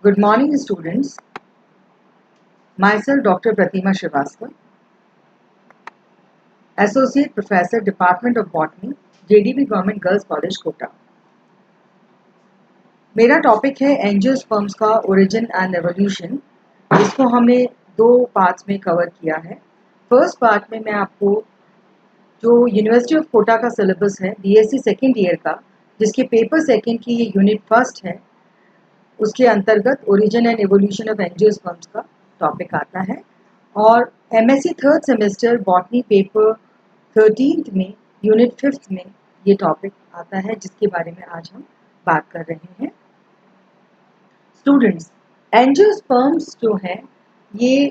Good morning, students. Myself, Dr. Pratima Srivastava, Associate Professor, Department of Botany, JDB Government Girls College, Kota. मेरा topic है angiosperms का origin and evolution. इसको हमने दो parts में cover किया है। फर्स्ट पार्ट में मैं आपको जो यूनिवर्सिटी ऑफ कोटा का सिलेबस है बीएससी सेकेंड ईयर का, जिसके पेपर सेकेंड की ये यूनिट फर्स्ट है, उसके अंतर्गत origin and evolution of angiosperms का टॉपिक आता है। और MSc third semester botany paper 13th में यूनिट 5th में ये टॉपिक आता है, जिसके बारे में आज हम बात कर रहे हैं। स्टूडेंट्स, एंजियोस्पर्म्स जो है ये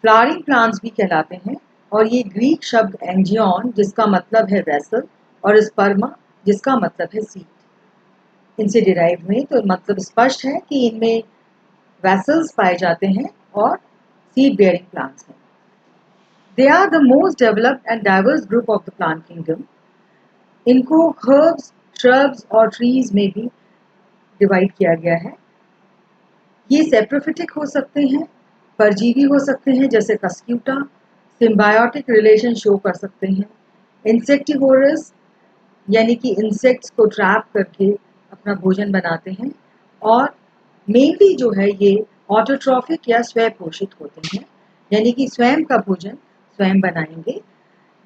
फ्लावरिंग प्लांट्स भी कहलाते हैं, और ये ग्रीक शब्द एंजियन जिसका मतलब है वेसल और स्पर्मा जिसका मतलब है सीड, इनसे डिराइव हुए। तो मतलब स्पष्ट है कि इनमें वेसल्स पाए जाते हैं और सीड बेयरिंग प्लांट्स हैं। They are the most developed and diverse group of the plant kingdom. इनको हर्ब्स, श्रब्स और ट्रीज में भी डिवाइड किया गया है। ये सेप्रोफिटिक हो सकते हैं, परजीवी हो सकते हैं जैसे कस्क्यूटा, सिम्बायोटिक रिलेशन शो कर सकते हैं, इंसेक्टिवोरस यानी कि इंसेक्ट्स को ट्रैप करके अपना भोजन बनाते हैं, और मेनली जो है ये ऑटोट्रॉफिक या स्वयं पोषित होते हैं, यानी कि स्वयं का भोजन स्वयं बनाएंगे।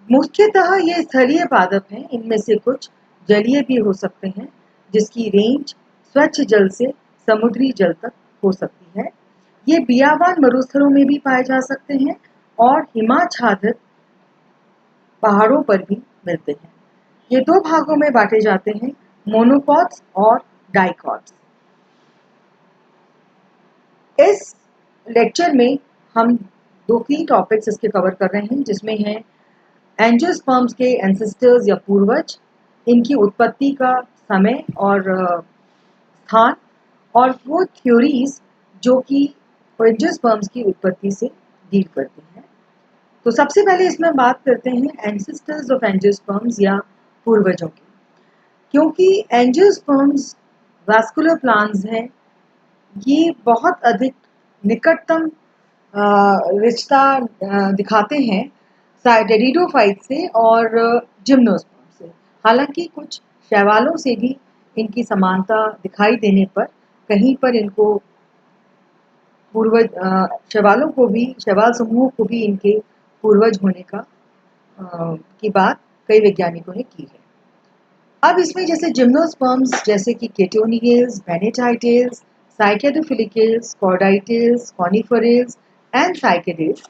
मुख्यतः ये स्थलीय पादप हैं। इनमें से कुछ जलीय भी हो सकते हैं, जिसकी रेंज स्वच्छ जल से समुद्री जल तक हो सकती है। ये बियाबान मरुस्थलों में भी पाए जा सकते हैं और हिमाच्छादित पहाड़ों पर भी मिलते हैं। ये दो भागों में बांटे जाते हैं, मोनोकॉट्स और डाइकॉट्स। इस लेक्चर में हम दो की टॉपिक्स इसके कवर कर रहे हैं, जिसमें है एंजियोस्पर्म्स के एंसेस्टर्स या पूर्वज, इनकी उत्पत्ति का समय और स्थान, और वो थ्योरीज जो कि एंजियोस्पर्म्स की उत्पत्ति से डील करती हैं। तो सबसे पहले इसमें बात करते हैं एंसेस्टर्स ऑफ एंजियोस्पर्म्स या पूर्वजों की। क्योंकि एंजियोस्पर्म्स वास्कुलर प्लांट्स हैं, ये बहुत अधिक निकटतम रिश्ता दिखाते हैं टेरिडोफाइट से और जिम्नोस्पर्म से। हालांकि कुछ शैवालों से भी इनकी समानता दिखाई देने पर कहीं पर इनको पूर्वज शैवालों को भी, शैवाल समूह को भी इनके पूर्वज होने का की बात कई वैज्ञानिकों ने की है। अब इसमें जैसे जिम्नोस्पर्म्स जैसे कि केटोनियल्स, बेनेटाइटेल्स, साइकेडोफिलिकल्स, कॉर्डाइटेल्स, कॉनिफरेल्स and Cycadales,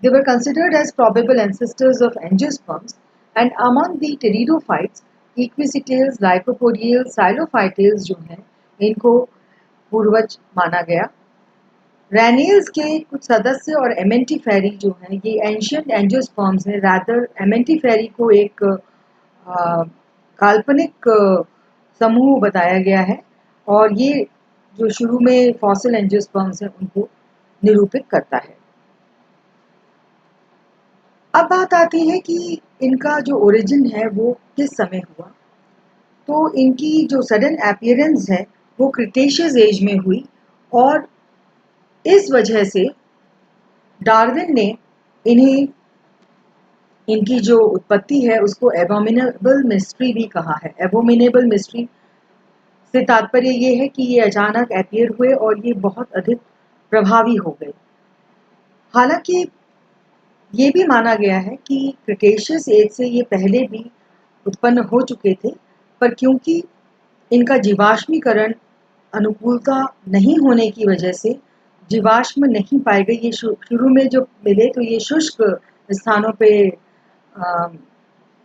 they were considered as probable ancestors of angiosperms, and among the pteridophytes, equisetails, lycopodiales, xylophytales जो हैं, इनको पूर्वज माना गया। रैनियल्स के कुछ सदस्य और एमेंटिफेरी जो हैं, ये एंशियंट एंजियोस्पर्म्स हैं। रादर एमेंटिफेरी को एक काल्पनिक समूह बताया गया है, और ये जो शुरू में फॉसिल एंजियोस्पर्म्स हैं उनको निरूपित करता है। अब बात आती है कि इनका जो ओरिजिन है वो किस समय हुआ। तो इनकी जो सडन अपीयरेंस है वो क्रिटेशियस एज में हुई, और इस वजह से डार्विन ने इन्हें, इनकी जो उत्पत्ति है उसको एबोमिनेबल मिस्ट्री भी कहा है। एबोमिनेबल मिस्ट्री से तात्पर्य ये है कि ये अचानक अपीयर हुए और ये बहुत अधिक प्रभावी हो गए। हालांकि ये भी माना गया है कि क्रिटेशियस एज से ये पहले भी उत्पन्न हो चुके थे, पर क्योंकि इनका जीवाश्मीकरण अनुकूलता नहीं होने की वजह से जीवाश्म नहीं पाए गए। ये शुरू में जो मिले तो ये शुष्क स्थानों पे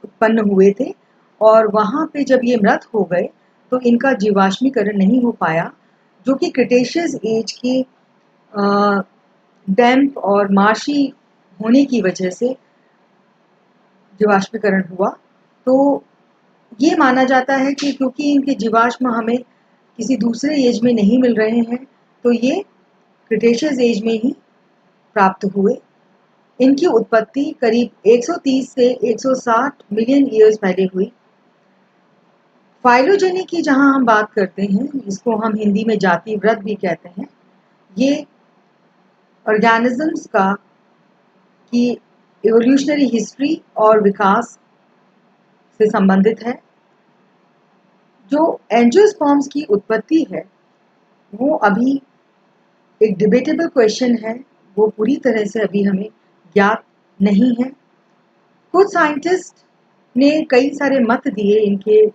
उत्पन्न हुए थे, और वहाँ पे जब ये मृत हो गए तो इनका जीवाश्मीकरण नहीं हो पाया, जो कि क्रिटेशियस एज की डैम्प और मार्शी होने की वजह से जीवाश्मीकरण हुआ। तो ये माना जाता है कि क्योंकि इनके जीवाश्म हमें किसी दूसरे एज में नहीं मिल रहे हैं, तो ये क्रिटेशियस एज में ही प्राप्त हुए। इनकी उत्पत्ति करीब 130 से 160 मिलियन ईयर्स पहले हुई। फाइलोजेनी की जहां हम बात करते हैं, इसको हम हिंदी में जाति व्रत भी कहते हैं, ये ऑर्गेनिजम्स का की इवोल्यूशनरी हिस्ट्री और विकास से संबंधित है। जो एंजियोस्पर्म्स की उत्पत्ति है वो अभी एक डिबेटेबल क्वेश्चन है, वो पूरी तरह से अभी हमें ज्ञात नहीं है। कुछ साइंटिस्ट ने कई सारे मत दिए इनके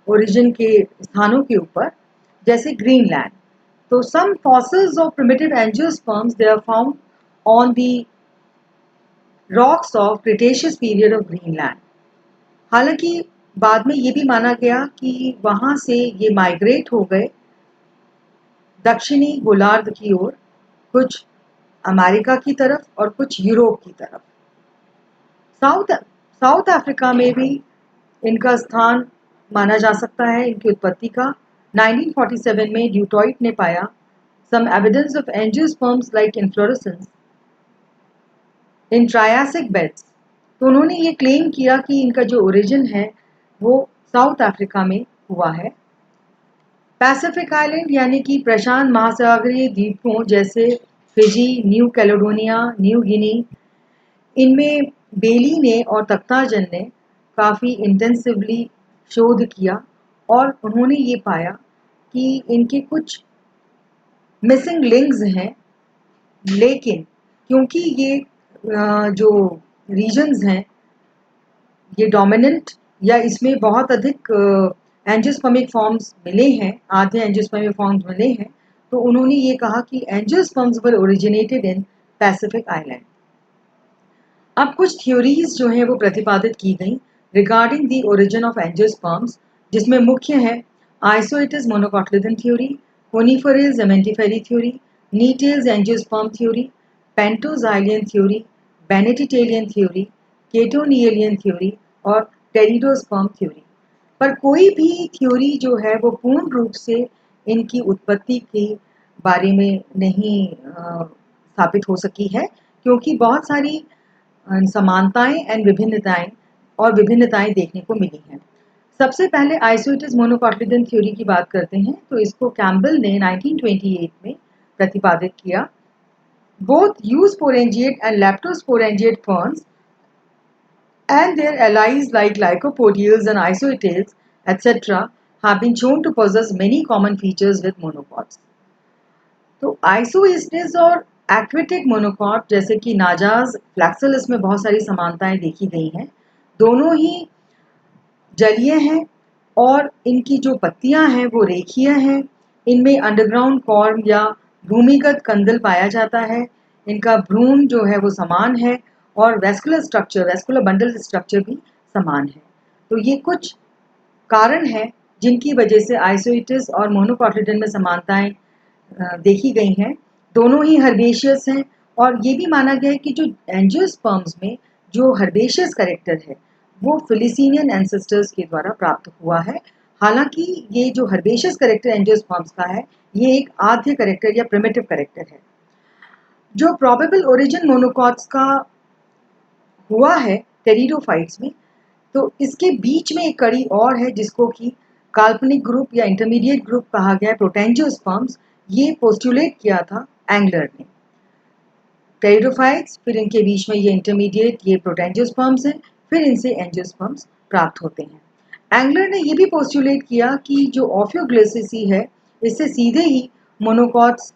ओरिजिन के स्थानों के ऊपर, जैसे ग्रीनलैंड। तो some fossils of primitive angiosperms they are found on the rocks of Cretaceous period of Greenland. हालांकि बाद में ये भी माना गया कि वहां से ये माइग्रेट हो गए दक्षिणी गोलार्ध की ओर, कुछ अमेरिका की तरफ और कुछ यूरोप की तरफ। साउथ अफ्रीका में भी इनका स्थान माना जा सकता है इनकी उत्पत्ति का। 1947 में ड्यूटॉइट ने पाया some evidence of angiosperms like inflorescence in Triassic beds। तो उन्होंने ये क्लेम किया कि इनका जो ओरिजिन है वो साउथ अफ्रीका में हुआ है। पैसिफिक आइलैंड यानी कि प्रशांत महासागरीय द्वीपों जैसे Fiji, new Caledonia, New Guinea, इनमें बेली ने और तख्ताजन ने काफ़ी इंटेंसिवली शोध किया और उन्होंने ये पाया कि इनके कुछ मिसिंग लिंक्स हैं। लेकिन क्योंकि ये जो रीजन्स हैं ये डोमिनेंट या इसमें बहुत अधिक एंजियोस्पर्मिक फॉर्म्स मिले हैं, आधे एंजियोस्पर्मिक फॉर्म्स मिले हैं, तो उन्होंने ये कहा कि angiosperms were originated in Pacific island. अब कुछ थ्योरीज जो हैं वो प्रतिपादित की गई regarding the origin of angiosperms, जिसमें मुख्य है isoetes monocotyledon theory, coniferous amentiferae theory, gnetales angiosperm theory, pentoxylean theory, bennettitalean theory, caytonialean theory और टेरिडोस्पर्म थ्योरी। पर कोई भी थ्योरी जो है वो पूर्ण रूप से इनकी उत्पत्ति के बारे में नहीं स्थापित हो सकी है, क्योंकि बहुत सारी समानताएं एंड विभिन्नताएं देखने को मिली हैं। सबसे पहले आइसोइटिस मोनोकोटिलिडन थ्योरी की बात करते हैं, तो इसको कैम्बल ने 1928 में प्रतिपादित किया। Both eusporangiate and leptosporangiate ferns and their allies like lycopodials and isoetes etc. have been shown to possess many common features with monocots। तो आइसोइस्टिस और एक्वेटिक मोनोकॉट जैसे कि नाजाज, फ्लैक्सिलिस में बहुत सारी समानताएं देखी गई हैं। दोनों ही जलीय हैं और इनकी जो पत्तियां हैं वो रेखीय हैं। इनमें अंडरग्राउंड कॉर्म या भूमिगत कंदल पाया जाता है। इनका भ्रूण जो है वो समान है और वेस्कुलर बंडल स्ट्रक्चर भी समान है। तो ये कुछ कारण हैं जिनकी वजह से आइसोइटिस और मोनोकोटिलिडन में समानताएं देखी गई हैं। दोनों ही हर्बेशियस हैं और ये भी माना गया है कि जो एंजियोस्पर्म्स में जो हर्बेशियस कैरेक्टर है वो फिलिसीनियन एंसेस्टर्स के द्वारा प्राप्त हुआ है। हालांकि ये जो हर्बेशियस कैरेक्टर एंजियोस्पर्म्स का है ये एक आद्य कैरेक्टर या प्रिमिटिव कैरेक्टर है। जो प्रोबेबल ओरिजिन मोनोकॉट्स का हुआ है टेरिडोफाइट्स में, तो इसके बीच में एक कड़ी और है जिसको कि काल्पनिक ग्रुप या इंटरमीडिएट ग्रुप कहा गया है, प्रोटेंजियोस्पर्म्स। ये पोस्टुलेट किया था एंगलर ने। टेरिडोफाइट्स, फिर इनके बीच में ये इंटरमीडिएट ये प्रोटेंजियोस्पर्म्स हैं, फिर इनसे एंजियोस्पर्म्स प्राप्त होते हैं। एंगलर ने ये भी पोस्टुलेट किया कि जो ऑफियोग्लिसिसी है इससे सीधे ही मोनोकॉट्स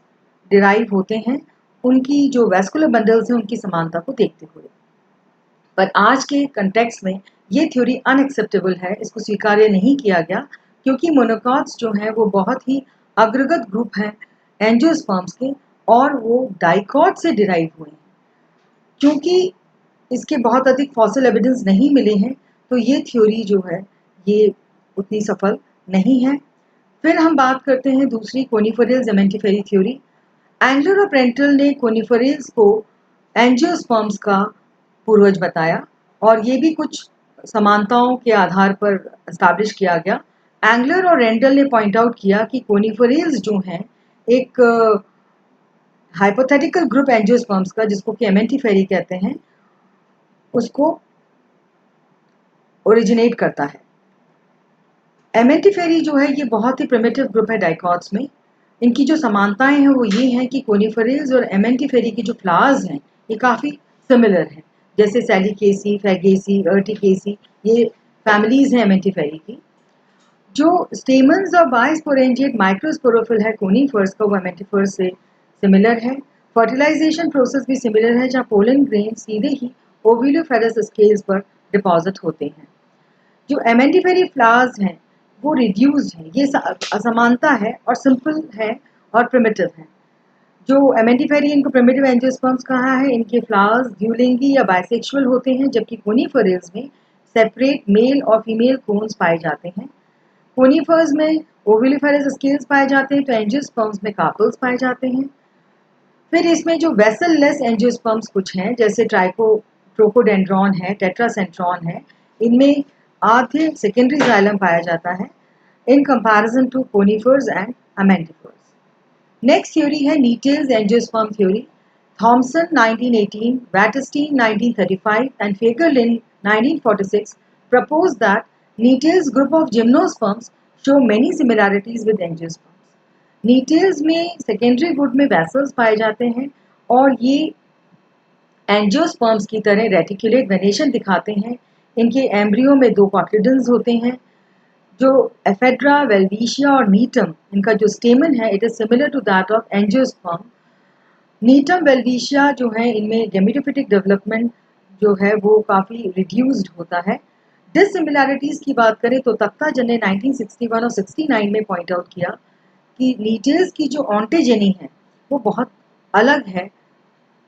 डिराइव होते हैं, उनकी जो वेस्कुलर बंडल्स हैं उनकी समानता को देखते हुए। पर आज के कंटेक्स्ट में ये थ्योरी अनएक्सेप्टेबल है, इसको स्वीकार्य नहीं किया गया, क्योंकि मोनोकॉट्स जो हैं वो बहुत ही अग्रगत ग्रुप हैं एंजियोस्पर्म्स के और वो डाइकॉट से डिराइव हुए हैं। क्योंकि इसके बहुत अधिक फॉसिल एविडेंस नहीं मिले हैं, तो ये थ्योरी जो है ये उतनी सफल नहीं है। फिर हम बात करते हैं दूसरी कोनिफेरल ज़मेंटिफेरी थ्योरी। एंगलर और प्रेंटल ने कोनिफेरल्स को एंजियोस्पर्म्स का पूर्वज बताया और ये भी कुछ समानताओं के आधार पर एस्टैब्लिश किया गया। एंगलर और रेंडल ने पॉइंट आउट किया कि कोनिफेरल्स जो हैं एक हाइपोथेटिकल ग्रुप एंजियोस्पर्म्स का, जिसको कि एमेंटिफेरी कहते हैं, उसको ओरिजिनेट करता है। एमेंटिफेरी जो है ये बहुत ही प्रिमिटिव ग्रुप है डाइकॉट्स में। इनकी जो समानताएं हैं वो ये हैं कि कोनिफेरेज और एमेंटिफेरी की जो फ्लावर्स हैं ये काफ़ी सिमिलर हैं। जैसे सैलिकेसी, फैगेसी, अर्टिकेसी, ये फैमिलीज हैं एमेंटिफेरी की। जो स्टेमन्स और बाइस्पोरेंजिएट माइक्रोस्पोरोफिल है कोनिफर्स का, वो एमेंटिफर्स से सिमिलर है। फर्टिलाइजेशन प्रोसेस भी सिमिलर है, जहाँ पोलन ग्रेन सीधे ही ओविलोफेरस स्केल्स पर डिपॉजिट होते हैं। जो एमेंटिफेरी फ्लावर्स हैं वो रिड्यूस्ड हैं, ये असमानता है और सिंपल है और प्रिमिटिव है। जो एमेंटिफेरी, इनको प्रिमिटिव एंजियोस्पर्म्स कहा है। इनके फ्लावर्स द्विलिंगी या बाइसेक्सुअल होते हैं, जबकि कोनिफेरल्स में सेपरेट मेल और फीमेल कोन्स पाए जाते हैं। कोनिफर्स में ओविलिफेरस स्केल्स पाए जाते हैं, तो एंजियोस्पर्म्स में कार्पल्स पाए जाते हैं। फिर इसमें जो वेसल लेस एंजियोस्पर्म्स कुछ हैं, जैसे ट्रोकोडेंड्रॉन है, टेट्रासेंट्रॉन है, इनमें आधे सेकेंडरी जाइलम पाया जाता है in comparison to conifers and amentifers. Next theory है gnetales angiosperm theory. Thomson 1918, Wettstein 1935 and Fagerlin 1946 proposed that Nettles group of gymnosperms show many similarities with angiosperms. Gnetales में सेकेंडरी वुड में vessels पाए जाते हैं और ये एंजियोस्पर्म्स की तरह रेटिकुलेट वेनेशन दिखाते हैं। इनके एम्ब्रियो में 2 कॉटिलिडन्स होते हैं। जो एफेड्रा, वेल्विशिया और नीटम, इनका जो स्टेमन है it is similar to that of angiosperm. Gnetum, Welwitschia जो है इनमें गेमेटोफिटिक डेवलपमेंट जो है वो काफ़ी रिड्यूस्ड होता है। डिससिमिलैरिटीज़ की बात करें तो तख्ताजन ने 1961 और 69 में पॉइंट आउट किया कि नीटेल्स की जो ऑन्टोजेनी है वो बहुत अलग है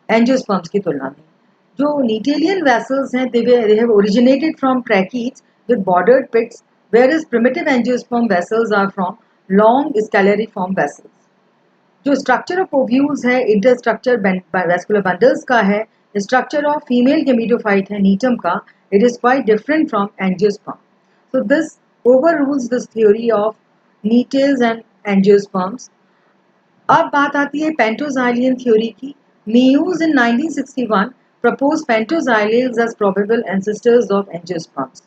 एंजियोस्पर्म्स की तुलना में। जो नीटेलियन वेसल्स हैं they have originated from tracheids with bordered pits, whereas primitive angiosperm vessels are from long scalariform vessels. जो स्ट्रक्चर ऑफ ओव्यूल्स है इंटरस्ट्रक्चर वैस्कुलर बंडल्स का है, स्ट्रक्चर ऑफ फीमेल गेमेटोफाइट है नीटम का, it is quite different from angiosperm. So this overrules this theory of gnetales and angiosperms. अब बात आती है पेंटोजाइलियन थ्योरी की। Meeuse in 1961 propose pentoxylales as probable ancestors of angiosperms.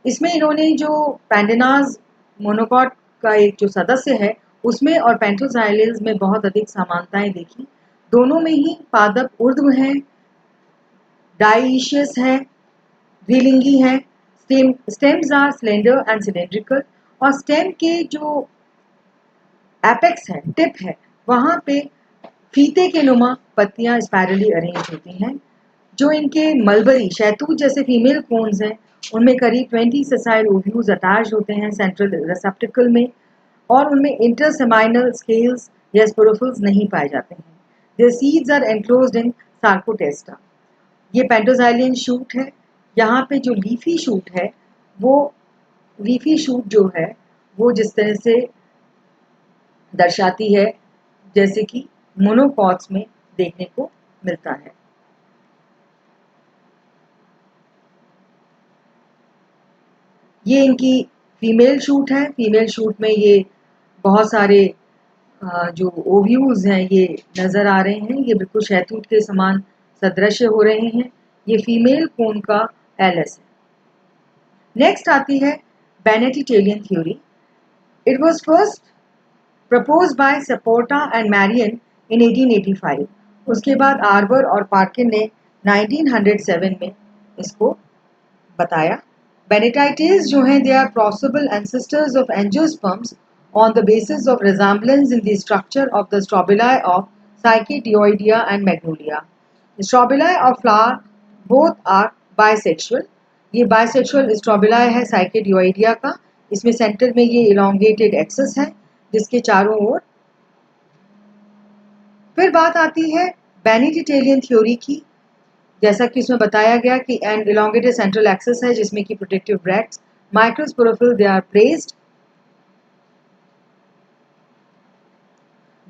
इसमें इन्होंने जो पैंडेनाज मोनोकॉट का एक जो सदस्य है उसमें और पेंटोजाइलेज में बहुत अधिक समानताएं देखी। दोनों में ही पादप ऊर्ध्व हैं, डाइशियस है, द्विलिंगी है, stems are slender and cylindrical, और स्टेम के जो एपेक्स है, टिप है, वहां पे फीते के नुमा पत्तियां स्पाइरली अरेंज होती हैं। जो इनके मलबरी शहतूत जैसे फीमेल कोन्स हैं उनमें करीब 20 सेसाइल ओव्यूल्स अटैच होते हैं सेंट्रल रिसेप्टिकल में, और उनमें इंटरसेमाइनल स्केल्स या स्पोरोफिल्स नहीं पाए जाते हैं। Their seeds are enclosed in sarcotesta. ये पेंटोजाइलियन शूट है। यहाँ पे जो लीफी शूट है वो लीफी शूट जो है वो जिस तरह से दर्शाती है जैसे कि मोनोकॉट्स में देखने को मिलता है। ये इनकी फीमेल शूट है। फीमेल शूट में ये बहुत सारे जो ओव्यूल्स हैं ये नज़र आ रहे हैं, ये बिल्कुल शहतूत के समान सदृश्य हो रहे हैं। ये फीमेल कोन का एलएस है। नेक्स्ट आती है bennettitalean theory. It was first proposed by Saporta and Marion in 1885। उसके बाद आर्बर और पार्किन ने 1907 में इसको बताया। बेनेटाइटेस जो हैं they are possible ancestors of angiosperms on the basis of resemblance in the structure of the strobili of Psychedioidea and Magnolia. The strobili of flower both are bisexual. ये bisexual strobili है Psychedioidea का। इसमें centre में ये elongated axis है जिसके चारों ओर। फिर बात आती है बेनेटिटेलियन थ्योरी की। जैसा कि उसमें बताया गया कि एंड elongated central axis है जिसमें कि protective bracts microsporophyll they are placed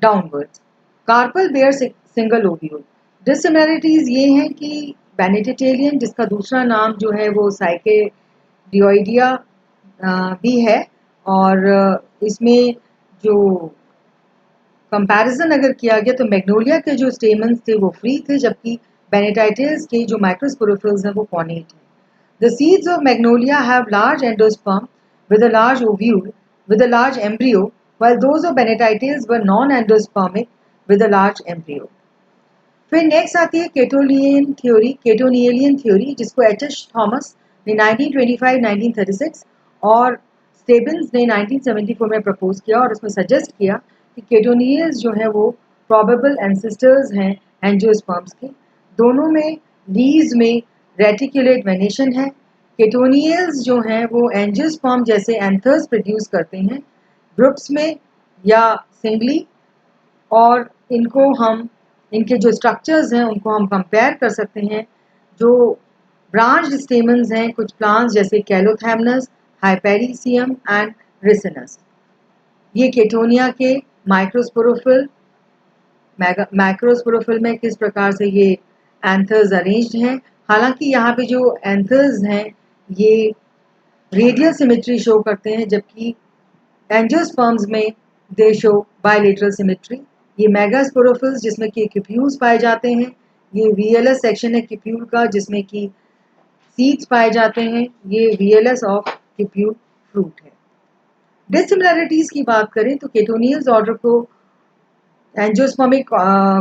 downwards. Carpel bear single ovule. Dissimilarities ये हैं कि बेनेटिटेलियन जिसका दूसरा नाम जो है वो साइकेडियोइडिया भी है, और इसमें जो कंपैरिजन अगर किया गया तो मैग्नोलिया के जो स्टेमन्स थे वो फ्री थे, जबकि बेनेटाइटिस के जो माइक्रोस्पोरोफिल्स हैं वो कॉर्नेट हैं। The seeds of Magnolia have large endosperm with a large ovule with a large embryo, while those of Benetites were non-endospermic with a large embryo. फिर नेक्स्ट आती है केटोनियलियन थ्योरी, जिसको H.H. थॉमस ने 1925-1936 और स्टेबिन्स ने 1974 में प्रपोज किया और उसमें सजेस्ट किया कि केटोनियल्स जो है वो प्रोबेबल एंसेस्टर्स हैं एंजियोस्पर्म्स के। दोनों में लीव्स में रेटिकुलेट वेनेशन है। केटोनियल्स जो हैं वो एंजियोस्पर्म जैसे एंथर्स प्रोड्यूस करते हैं ग्रुप्स में या सिंगली, और इनको हम इनके जो स्ट्रक्चर्स हैं उनको हम कंपेयर कर सकते हैं। जो ब्रांच्ड स्टेमन्स हैं कुछ प्लांट्स जैसे कैलोथैमनस, हाइपेरिसियम एंड रिसिनस, ये केटोनिया के माइक्रोस्पोरोफिल मैक्रोस्पोरोफिल में किस प्रकार से ये एंथर्स अरेंज्ड हैं। हालांकि यहाँ पे जो एंथर्स हैं ये रेडियल सिमेट्री शो करते हैं, जबकि एंजियोस्पर्म्स में दे शो बायलेटरल सिमेट्री। ये मेगास्पोरोफिल्स जिसमें कि क्यूप्यूल्स पाए जाते हैं, ये वीएलएस सेक्शन है क्यूप्यूल का जिसमें कि सीड्स पाए जाते हैं, ये वीएलएस ऑफ क्यूप्यूल फ्रूट है। डिसिमिलरिटीज की बात करें तो केटोनियल्स ऑर्डर को एंजियोस्पर्मिक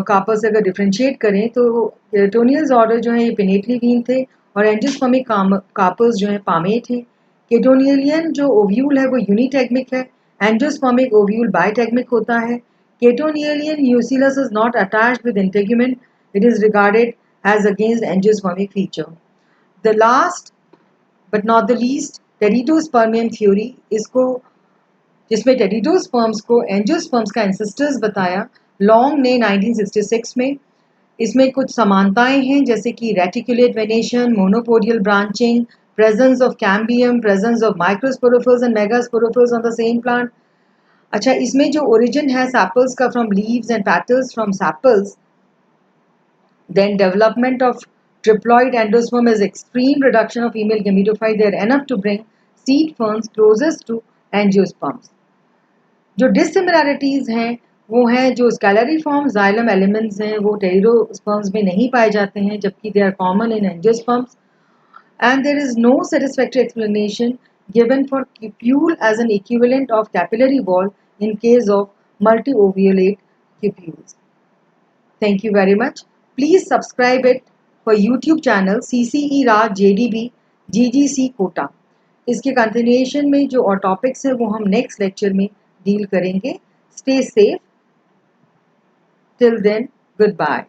कार्पस से अगर डिफरेंशिएट करें तो केटोनियल्स ऑर्डर जो है ये पिनेटली वीन थे और एंजियोस्पर्मिक कार्पस जो है पामेट है। केटोनियलियन जो ओव्यूल है वो यूनिटेगमिक है, एंजियोस्पर्मिक ओव्यूल बाइटेगमिक होता है। Caytonialean nucellus is not attached with integument, it is regarded as against angiospermic feature. The last but not the least pteridospermium theory, इसको जिसमें टेरिडोस्पर्म्स को एंजियोस्पर्म्स का एंसेस्टर्स बताया लॉन्ग ने 1966 में। इसमें कुछ समानताएं हैं जैसे कि reticulate venation, monopodial branching, presence of cambium, presence of microsporophylls and megasporophylls on the same plant. अच्छा, इसमें जो ओरिजिन है सैपल्स का from leaves and petals from sepals, then development of triploid endosperm is extreme reduction of female gametophyte, they are enough to bring seed ferns closest to angiosperms. जो dissimilarities हैं वो हैं जो स्कैलरिफॉर्म जाइलम एलिमेंट्स हैं वो टेरिडोस्पर्म्स में नहीं पाए जाते हैं, जबकि they are common in angiosperms, and there is no satisfactory explanation given for cupule as an equivalent of capillary wall in case of multi-ovulate cupules. Thank you very much. Please subscribe it for YouTube channel CCE Raj JDB GGC Kota. इसके continuation में जो और topics हैं वो हम next lecture में deal करेंगे। Stay safe. Till then, goodbye.